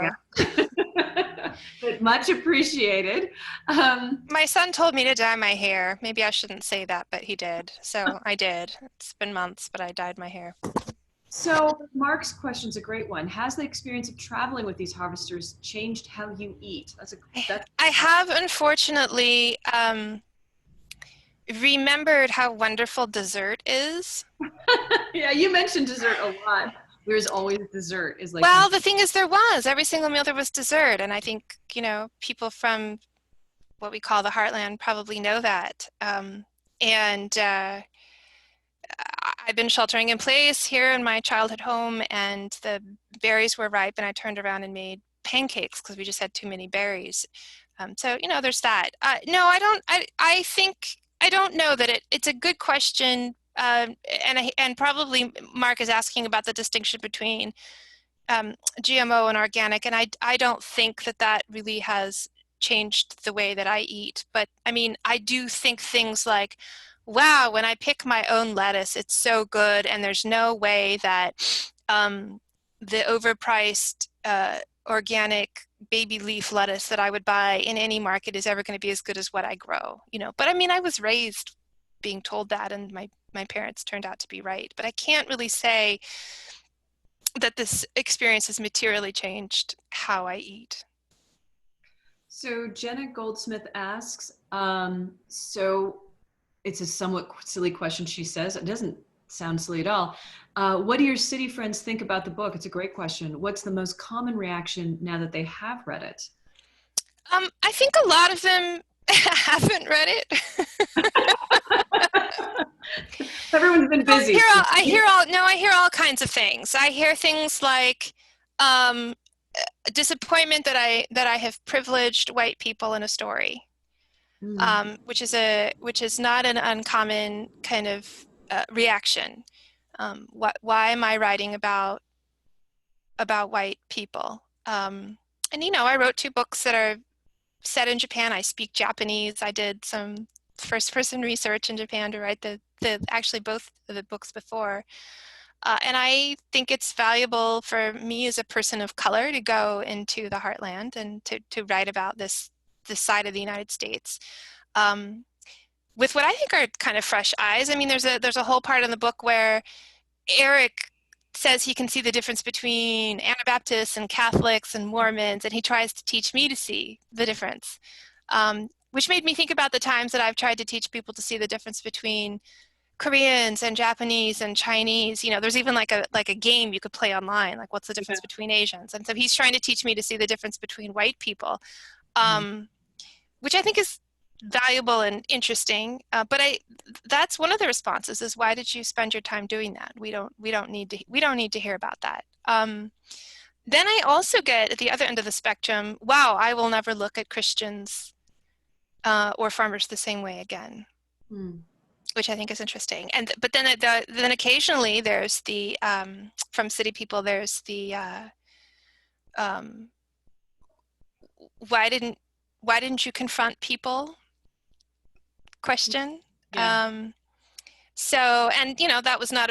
But much appreciated. My son told me to dye my hair. Maybe I shouldn't say that, but he did. So I did. It's been months, but I dyed my hair. So Mark's question's a great one. Has the experience of traveling with these harvesters changed how you eat? I have, unfortunately, remembered how wonderful dessert is. Yeah, you mentioned dessert a lot. There's always dessert. Well, the thing is, there was. Every single meal there was dessert. And I think, people from what we call the heartland probably know that. I've been sheltering in place here in my childhood home, and the berries were ripe, and I turned around and made pancakes because we just had too many berries. So, there's that. No, I don't. I don't know that it's a good question. And probably Mark is asking about the distinction between GMO and organic, and I don't think that really has changed the way that I eat. But I mean, I do think things like, wow, when I pick my own lettuce, it's so good, and there's no way that the overpriced organic baby leaf lettuce that I would buy in any market is ever going to be as good as what I grow. But I mean, I was raised being told that, and my parents turned out to be right. But I can't really say that this experience has materially changed how I eat. So Jenna Goldsmith asks, so it's a somewhat silly question, she says. It doesn't sound silly at all. What do your city friends think about the book? It's a great question. What's the most common reaction now that they have read it? I think a lot of them haven't read it. Everyone's been busy. I hear all kinds of things. I hear things like disappointment that I have privileged white people in a story, which is not an uncommon kind of reaction. Why am I writing about white people? And I wrote 2 books that are set in Japan. I speak Japanese. I did some first-person research in Japan to write actually both of the books before. And I think it's valuable for me as a person of color to go into the heartland and to write about this side of the United States with what I think are kind of fresh eyes. I mean, there's a whole part in the book where Eric says he can see the difference between Anabaptists and Catholics and Mormons, and he tries to teach me to see the difference, which made me think about the times that I've tried to teach people to see the difference between Koreans and Japanese and Chinese. There's even like a game you could play online, like what's the difference between Asians? And so he's trying to teach me to see the difference between white people, which I think is valuable and interesting. But that's one of the responses is, why did you spend your time doing that? We don't need to hear about that. Then I also get at the other end of the spectrum, wow, I will never look at Christians or farmers the same way again. Which I think is interesting. But then occasionally there's the from city people, there's the why didn't you confront people question. Yeah. So, and that was not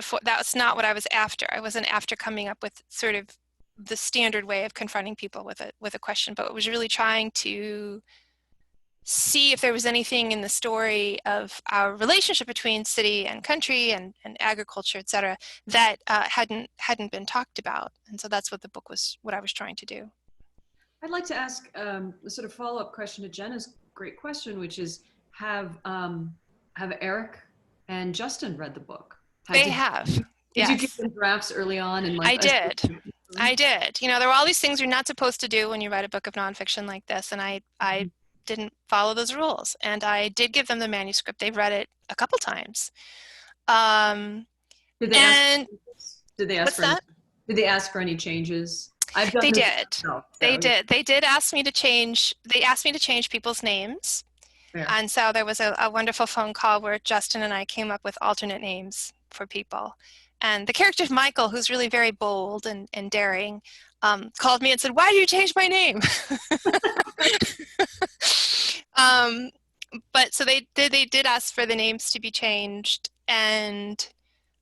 what I was after. I wasn't after coming up with sort of the standard way of confronting people with a question, but it was really trying to see if there was anything in the story of our relationship between city and country and agriculture, et cetera, that hadn't been talked about. And so that's what I was trying to do. I'd like to ask a sort of follow-up question to Jenna's great question, which is, have Eric and Justin read the book? They have. Did you give them drafts early on? And I did. There were all these things you're not supposed to do when you write a book of nonfiction like this, and I didn't follow those rules. And I did give them the manuscript. They've read it a couple times. Did they ask for any changes? They did. They did. They did ask me to change. They asked me to change people's names. Yeah. And so there was a wonderful phone call where Justin and I came up with alternate names for people. And the character of Michael, who's really very bold and daring, called me and said, "Why do you change my name?" But so they did ask for the names to be changed, and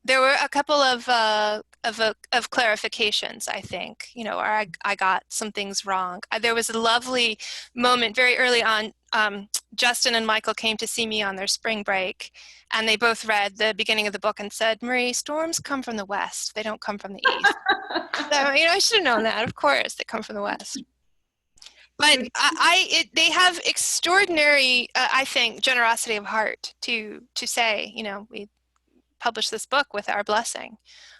there were a couple of clarifications, I think, or I got some things wrong. There was a lovely moment very early on. Justin and Michael came to see me on their spring break, and they both read the beginning of the book and said, "Marie, storms come from the west. They don't come from the east." So, I should have known that. Of course, they come from the west. But they have extraordinary, I think, generosity of heart to say, we publish this book with our blessing.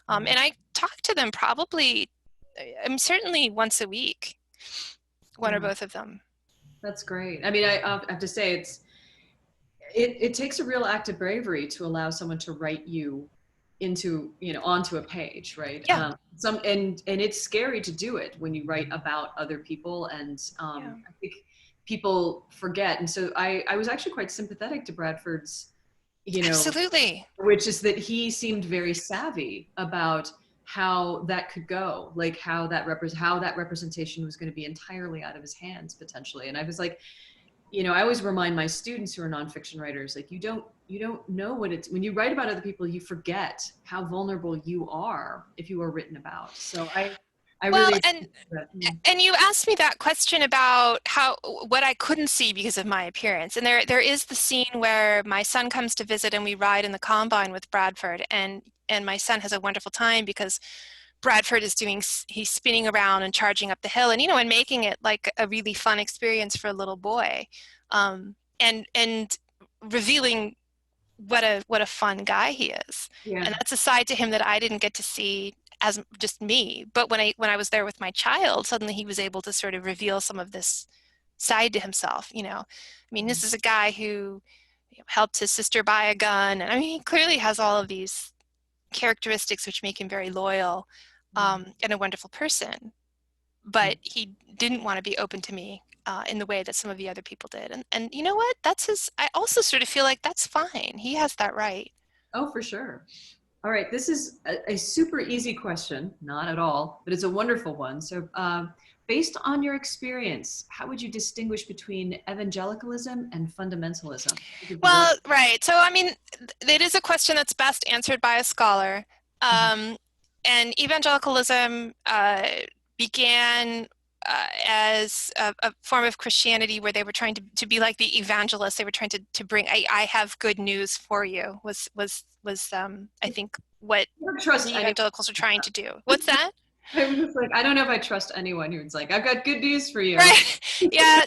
And I talk to them certainly once a week, one or both of them. That's great. I mean, I have to say it takes a real act of bravery to allow someone to write you onto a page, right? Yeah. And it's scary to do it when you write about other people, and I think people forget. And so I was actually quite sympathetic to Bradford's, absolutely, which is that he seemed very savvy about how that could go, like how that representation was going to be entirely out of his hands potentially. And I was like, I always remind my students who are nonfiction writers, like, you don't know when you write about other people, you forget how vulnerable you are if you are written about. So I Well, really and appreciate that. Mm. and you asked me that question about how what I couldn't see because of my appearance. And there is the scene where my son comes to visit and we ride in the combine with Bradford, and my son has a wonderful time because Bradford is he's spinning around and charging up the hill, and and making it like a really fun experience for a little boy, and revealing what a fun guy he is. Yeah. And that's a side to him that I didn't get to see as just me. But when I was there with my child, suddenly he was able to sort of reveal some of this side to himself. I mean, this is a guy who helped his sister buy a gun, and I mean, he clearly has all of these characteristics which make him very loyal, and a wonderful person. But he didn't want to be open to me in the way that some of the other people did. And you know what? That's I also sort of feel like that's fine. He has that right. Oh, for sure. All right. This is a super easy question, not at all, but it's a wonderful one. So, based on your experience, how would you distinguish between evangelicalism and fundamentalism? Well, right. So, I mean, it is a question that's best answered by a scholar. And evangelicalism began as a form of Christianity where they were trying to be like the evangelists. They were trying to bring, I have good news for you, was I think what the evangelicals are trying to do. What's that? I was just like, I don't know if I trust anyone who's like, I've got good news for you. Right. Yeah,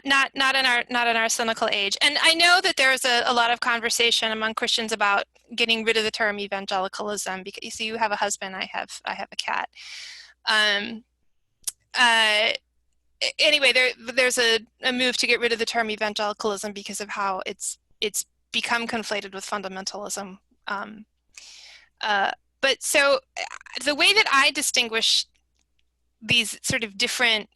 not in our cynical age. And I know that there's a lot of conversation among Christians about getting rid of the term evangelicalism because you see, you have a husband, I have a cat. Anyway, there's a move to get rid of the term evangelicalism because of how it's become conflated with fundamentalism. But so the way that I distinguish these sort of different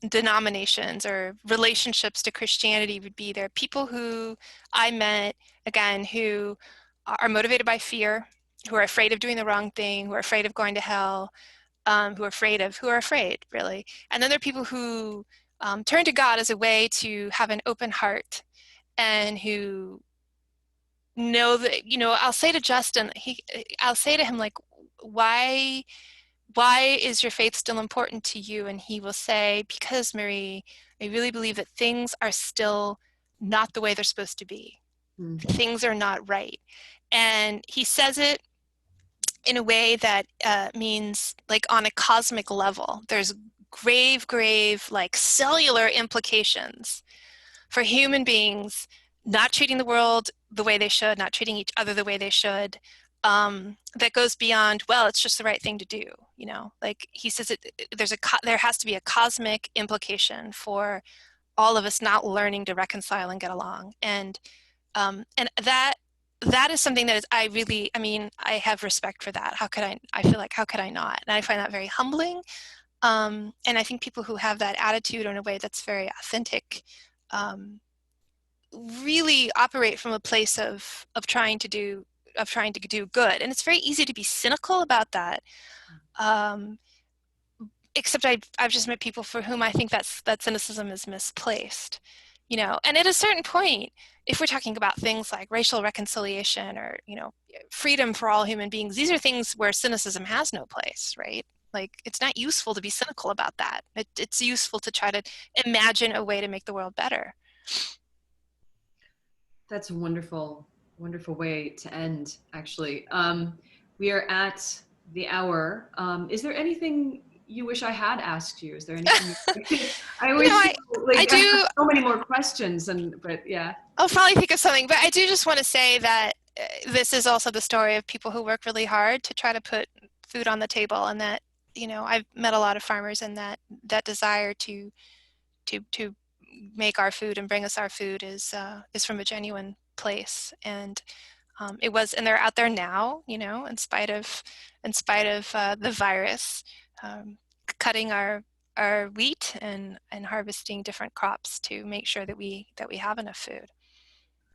denominations or relationships to Christianity would be there are people who I met, again, who are motivated by fear, who are afraid of doing the wrong thing, who are afraid of going to hell, who are afraid, really. And then there are people who turn to God as a way to have an open heart, and who know that, I'll say to Justin, I'll say to him, like, why is your faith still important to you? And he will say, because, Marie, I really believe that things are still not the way they're supposed to be. Things are not right. And he says it in a way that means, like, on a cosmic level, there's grave, like, cellular implications for human beings not treating the world the way they should, not treating each other the way they should, that goes beyond, well, it's just the right thing to do. Like he says, there has to be a cosmic implication for all of us not learning to reconcile and get along. And that is something that is, I have respect for that. I feel like, how could I not? And I find that very humbling. And I think people who have that attitude in a way that's very authentic, really operate from a place of trying to do good. And it's very easy to be cynical about that. Except I've just met people for whom I think that cynicism is misplaced. And at a certain point, if we're talking about things like racial reconciliation or, freedom for all human beings, these are things where cynicism has no place, right? Like, it's not useful to be cynical about that. It's useful to try to imagine a way to make the world better. That's a wonderful, wonderful way to end, actually. We are at the hour. Is there anything you wish I had asked you? Is there anything? I do. Have so many more questions, but yeah. I'll probably think of something, but I do just want to say that this is also the story of people who work really hard to try to put food on the table, and that, I've met a lot of farmers, and that desire to make our food and bring us our food is from a genuine place. And and they're out there now, in spite of the virus, cutting our wheat and harvesting different crops to make sure that we have enough food.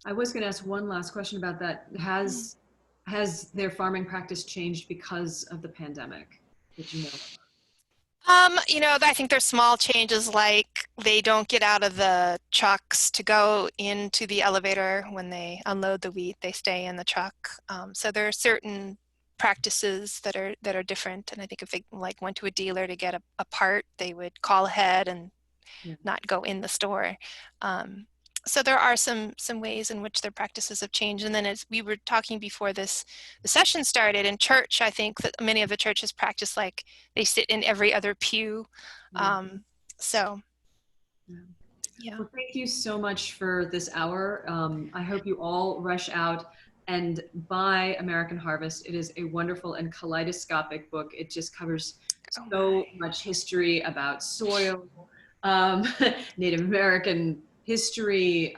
I was going to ask one last question about that. Has their farming practice changed because of the pandemic? Did you know? I think there's small changes, like they don't get out of the trucks to go into the elevator when they unload the wheat. They stay in the truck. So there are certain practices that are different. And I think if they like went to a dealer to get a part, they would call ahead and not go in the store. So there are some ways in which their practices have changed. And then as we were talking before the session started, in church, I think that many of the churches practice like they sit in every other pew. So yeah. Well, thank you so much for this hour. I hope you all rush out and buy American Harvest. It is a wonderful and kaleidoscopic book. It just covers so much history about soil, Native American history,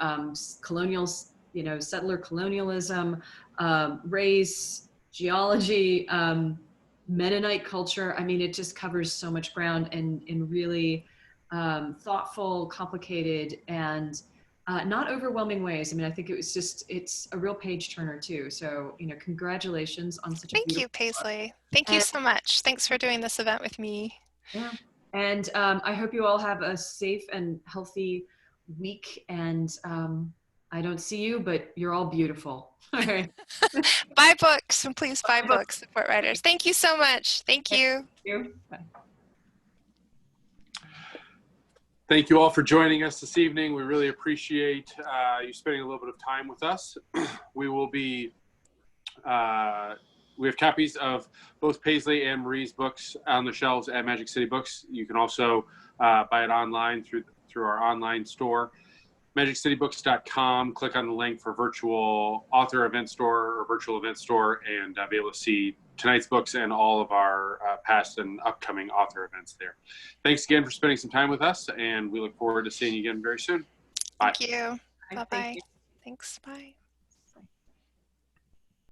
colonial, settler colonialism, race, geology, Mennonite culture. I mean, it just covers so much ground and really thoughtful, complicated, and not overwhelming ways. I mean, I think it's a real page turner too. So, congratulations on such a beautiful Thank you, Paisley. Thank you so much. Thanks for doing this event with me. Yeah. And I hope you all have a safe and healthy week. And I don't see you, but you're all beautiful. All right. Buy books, and please buy books, support writers. Thank you so much. Thank you. Thank you. Bye. Thank you all for joining us this evening. We really appreciate you spending a little bit of time with us. We will be, we have copies of both Paisley and Marie's books on the shelves at Magic City Books. You can also buy it online through our online store, magiccitybooks.com. Click on the link for virtual author event store or virtual event store, and be able to see tonight's books and all of our past and upcoming author events there. Thanks again for spending some time with us, and we look forward to seeing you again very soon. Bye. Thank you. Bye-bye. Thank you. Thanks. Bye.